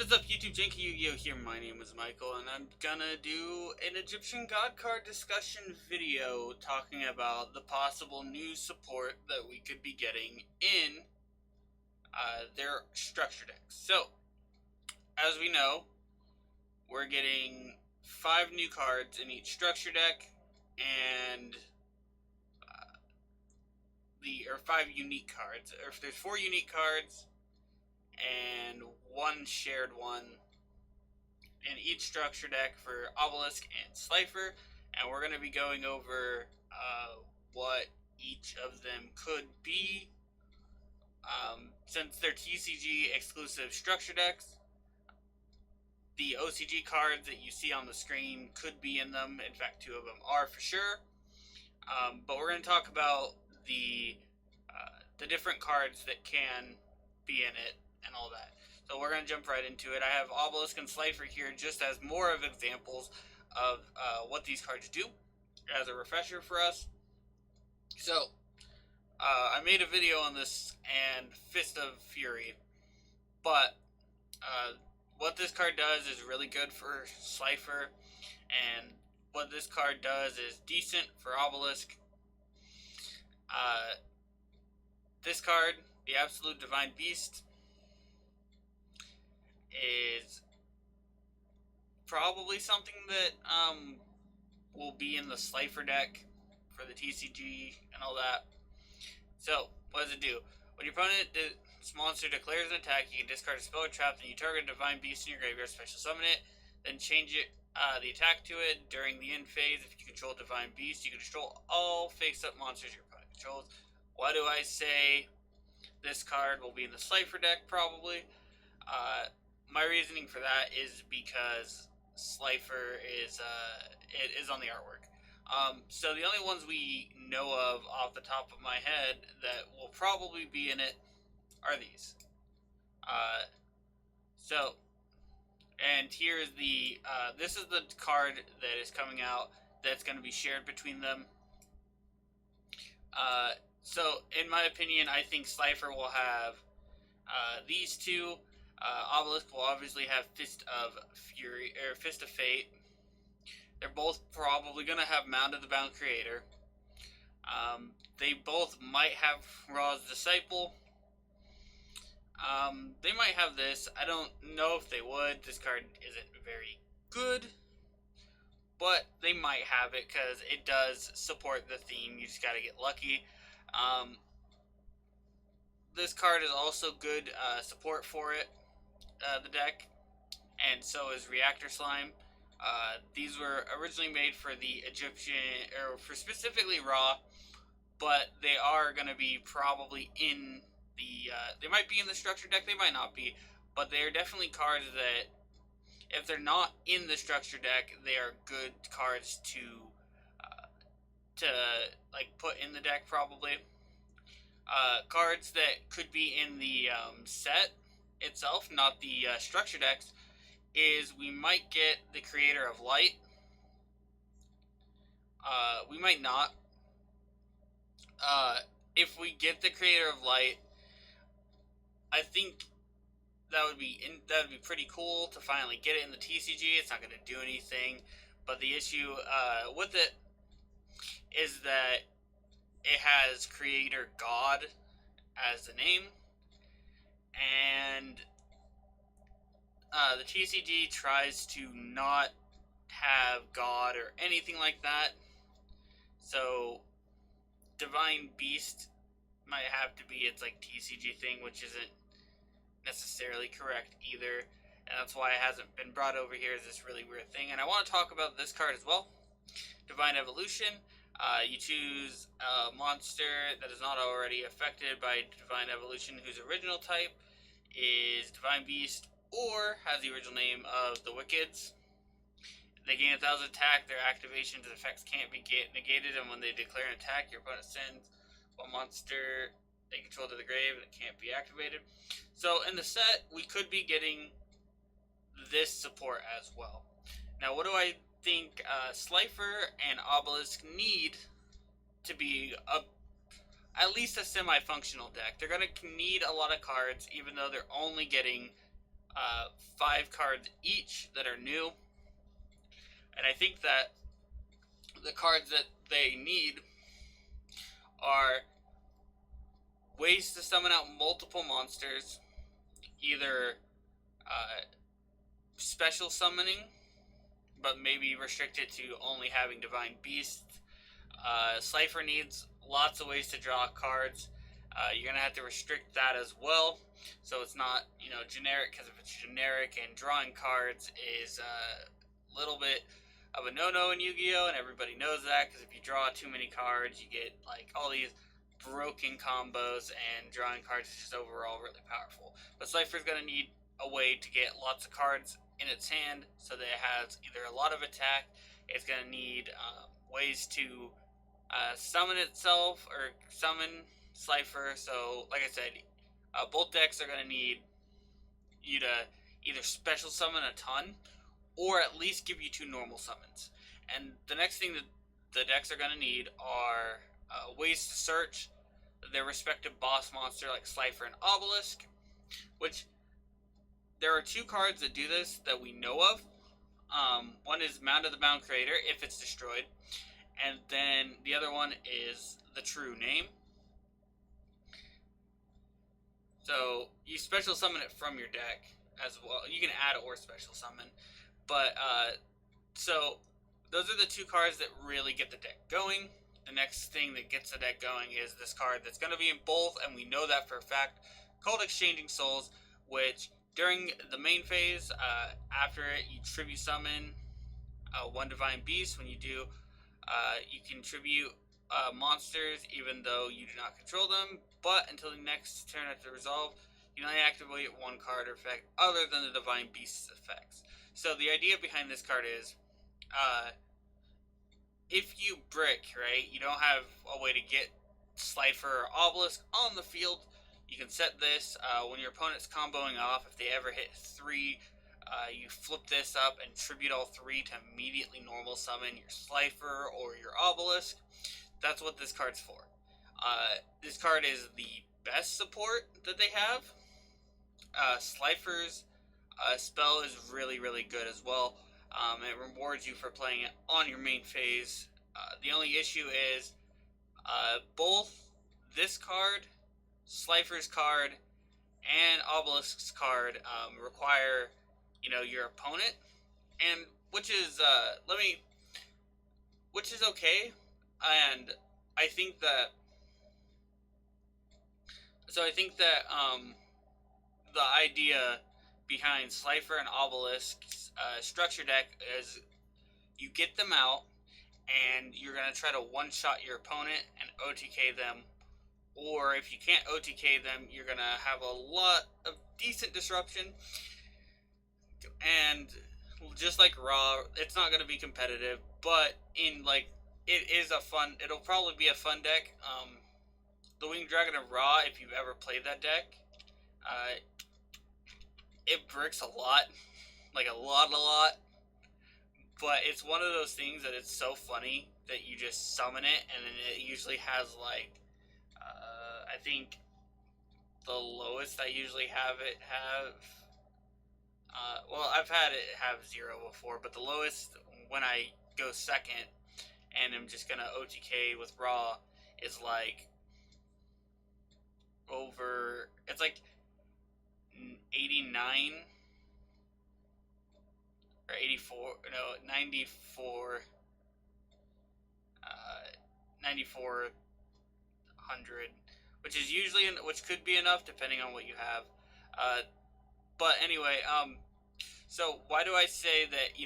is up, YouTube? JankyYGO here. My name is Michael, and I'm gonna do an Egyptian God card discussion video talking about the possible new support that we could be getting in their structure decks. So, as we know, we're getting 5 new cards in each structure deck, and 5 unique cards. Or if there's 4 unique cards and 1 shared one in each structure deck for Obelisk and Slifer, and we're going to be going over what each of them could be. Since they're TCG exclusive structure decks, the OCG cards that you see on the screen could be in them. In fact, 2 of them are for sure. But we're going to talk about the different cards that can be in it and all that. So we're going to jump right into it. I have Obelisk and Slifer here just as more of examples of what these cards do as a refresher for us. So, I made a video on this and Fist of Fury, but what this card does is really good for Slifer, and what this card does is decent for Obelisk. This card, the Absolute Divine Beast, is probably something that will be in the Slifer deck for the TCG and all that. So, what does it do? When your opponent, this monster, declares an attack, you can discard a spell or trap, then you target a Divine Beast in your graveyard, special summon it, then change it, the attack to it during the end phase. If you control Divine Beast, you can control all face-up monsters your opponent controls. Why do I say this card will be in the Slifer deck, probably? My reasoning for that is because Slifer is on the artwork. So the only ones we know of off the top of my head that will probably be in it are these. And here is the this is the card that is coming out that's going to be shared between them. So in my opinion, I think Slifer will have these two. Obelisk will obviously have Fist of Fury or Fist of Fate. They're both probably going to have Mound of the Bound Creator. They both might have Ra's Disciple. They might have this. I don't know if they would. This card isn't very good, but they might have it because it does support the theme. You just got to get lucky. This card is also good support for it, the deck, and so is Reactor Slime. These were originally made for the Egyptian, or for specifically Ra, but they are going to be probably in the, they might be in the structure deck, they might not be, but they are definitely cards that, if they're not in the structure deck, they are good cards to like put in the deck probably. Cards that could be in the set itself, not the structure decks, is we might get the Creator of Light. We might not. If we get the Creator of Light, I think that would be pretty cool to finally get it in the TCG. It's not going to do anything, but the issue with it is that it has Creator God as the name, and the TCG tries to not have God or anything like that, so Divine Beast might have to be its like TCG thing, which isn't necessarily correct either, and that's why it hasn't been brought over here as this really weird thing. And I want to talk about this card as well, Divine Evolution. You choose a monster that is not already affected by Divine Evolution, whose original type is Divine Beast or has the original name of the Wickeds. They gain 1,000 attack. Their activations and effects can't be negated, and when they declare an attack, your opponent sends one monster they control to the grave that can't be activated. So in the set, we could be getting this support as well. Now, what do I think Slifer and Obelisk need to be at least a semi-functional deck? They're going to need a lot of cards, even though they're only getting 5 5 cards each that are new. And I think that the cards that they need are ways to summon out multiple monsters, either special summoning, but maybe restricted to only having Divine Beasts. Slifer needs lots of ways to draw cards. You're going to have to restrict that as well, so it's not, generic, because if it's generic and drawing cards is a little bit of a no-no in Yu-Gi-Oh! And everybody knows that, because if you draw too many cards, you get, all these broken combos, and drawing cards is just overall really powerful. But Slifer's going to need a way to get lots of cards in its hand, so that it has either a lot of attack, it's going to need ways to summon itself, or summon Slifer. So, like I said, both decks are going to need you to either special summon a ton, or at least give you 2 normal summons. And the next thing that the decks are going to need are ways to search their respective boss monster, like Slifer and Obelisk, which there are 2 cards that do this that we know of. One is Mound of the Bound Creator, if it's destroyed, and then the other one is the True Name. So you special summon it from your deck as well. You can add or special summon, but so those are the 2 cards that really get the deck going. The next thing that gets the deck going is this card that's going to be in both, and we know that for a fact, called Exchanging Souls, which during the main phase, after it, you tribute summon 1 Divine Beast. When you do, you can tribute monsters even though you do not control them, but until the next turn after resolve, you only activate 1 card or effect other than the Divine Beast's effects. So the idea behind this card is, if you brick, right, you don't have a way to get Slifer or Obelisk on the field, you can set this when your opponent's comboing off. If they ever hit 3, you flip this up and tribute all 3 to immediately normal summon your Slifer or your Obelisk. That's what this card's for. This card is the best support that they have. Slifer's spell is really, really good as well. It rewards you for playing it on your main phase. The only issue is both this card, Slifer's card, and Obelisk's card require, your opponent, and which is okay. And I think that the idea behind Slifer and Obelisk's structure deck is you get them out, and you're going to try to one-shot your opponent and OTK them. Or if you can't OTK them, you're going to have a lot of decent disruption. And just like Raw, it's not going to be competitive, but it'll probably be a fun deck. The Winged Dragon of Raw, if you've ever played that deck, it bricks a lot. Like a lot. But it's one of those things that it's so funny that you just summon it, and then it usually has I think the lowest I usually have it have, I've had it have 0 before, but the lowest when I go second and I'm just gonna OTK with Raw is it's 89 or 84, no, 94, 9400, which could be enough depending on what you have. But anyway, so why do I say that,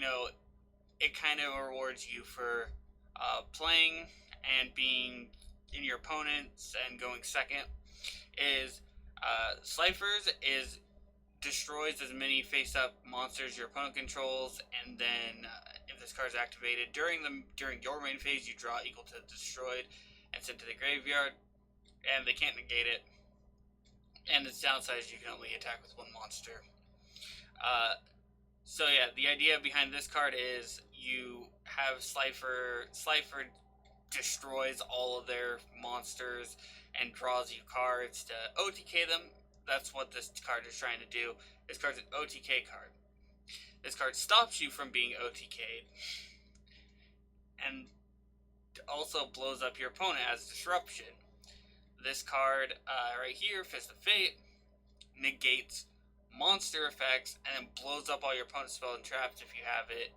it kind of rewards you for playing and being in your opponents and going second, is Slifer's destroys as many face-up monsters your opponent controls, and then if this card is activated during your main phase, you draw equal to destroyed and sent to the graveyard, and they can't negate it. And its downside is you can only attack with 1 monster. So yeah, the idea behind this card is you have Slifer destroys all of their monsters and draws you cards to OTK them. That's what this card is trying to do. This card's an OTK card. This card stops you from being OTK'd, and also blows up your opponent as disruption. This card right here, Fist of Fate, negates monster effects and then blows up all your opponent's spells and traps if you have it.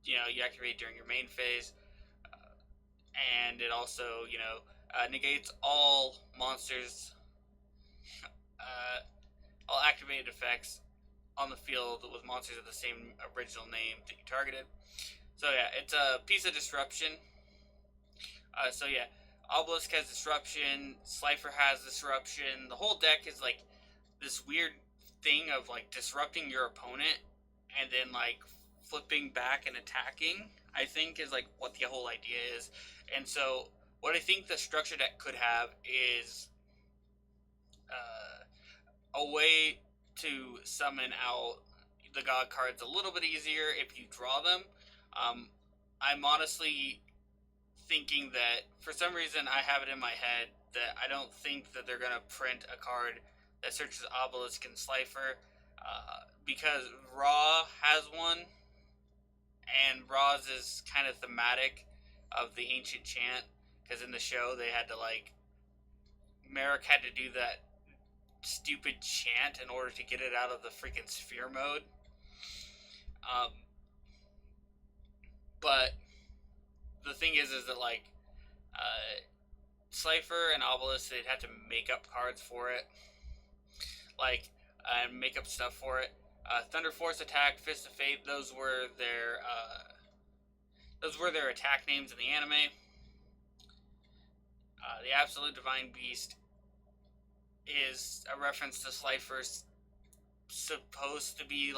You activate during your main phase, and it also negates all monsters, all activated effects on the field with monsters of the same original name that you targeted. So yeah, it's a piece of disruption. Obelisk has disruption, Slifer has disruption. The whole deck is like this weird thing of like disrupting your opponent and then like flipping back and attacking, I think, is like what the whole idea is. And so what I think the structure deck could have is a way to summon out the god cards a little bit easier if you draw them. I'm honestly thinking that for some reason I have it in my head that I don't think that they're going to print a card that searches Obelisk and Slifer, because Raw has one, and Raw's is kind of thematic of the ancient chant, because in the show they had to Merrick had to do that stupid chant in order to get it out of the freaking sphere mode. But the thing is that Slifer and Obelisk, they'd have to make up cards for it, and make up stuff for it. Thunder Force Attack, Fist of Fate, those were their attack names in the anime. The Absolute Divine Beast is a reference to Slifer's supposed to be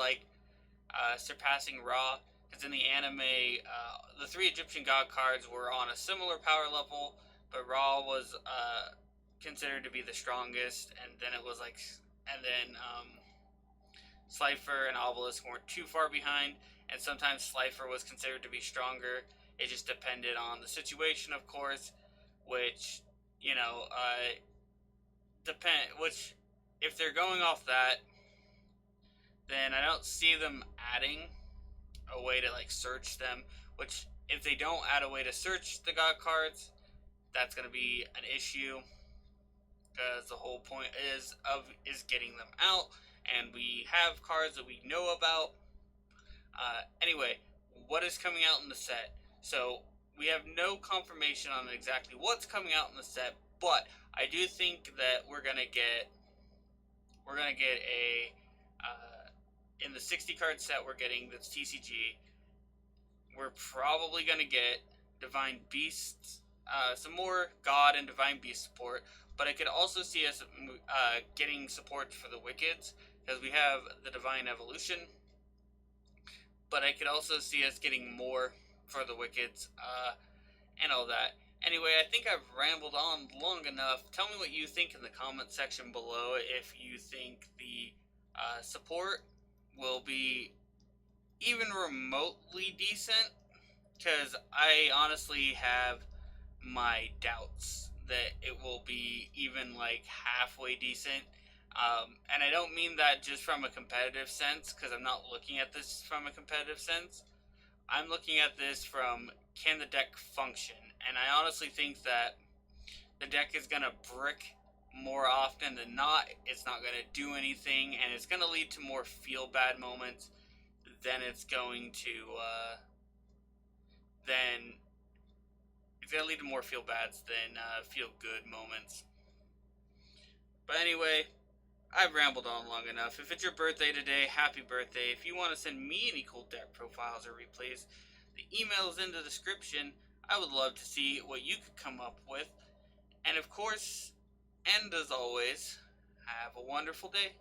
surpassing Ra, because in the anime, the 3 Egyptian god cards were on a similar power level, but Ra was considered to be the strongest, and then Slifer and Obelisk weren't too far behind, and sometimes Slifer was considered to be stronger. It just depended on the situation, of course, which if they're going off that, then I don't see them adding a way to search them, which if they don't add a way to search the god cards, that's going to be an issue, because the whole point is getting them out, and we have cards that we know about. Anyway, what is coming out in the set? So we have no confirmation on exactly what's coming out in the set, but I do think that we're gonna get a in the 60 card set we're getting that's TCG. We're probably gonna get Divine Beasts, some more God and Divine Beast support, but I could also see us getting support for the Wickeds, because we have the Divine Evolution, but I could also see us getting more for the Wickeds, and all that. Anyway, I think I've rambled on long enough. Tell me what you think in the comment section below, if you think the support will be even remotely decent, because I honestly have my doubts that it will be even halfway decent. And I don't mean that just from a competitive sense, because I'm not looking at this from a competitive sense. I'm looking at this from, can the deck function? And I honestly think that the deck is going to brick more often than not. It's not going to do anything, and it's going to lead to more feel-bad moments than it's going to lead to more feel-bads than feel-good moments. But anyway, I've rambled on long enough. If it's your birthday today, happy birthday. If you want to send me any cool deck profiles or replays, the email is in the description. I would love to see what you could come up with. And of course, and as always, have a wonderful day.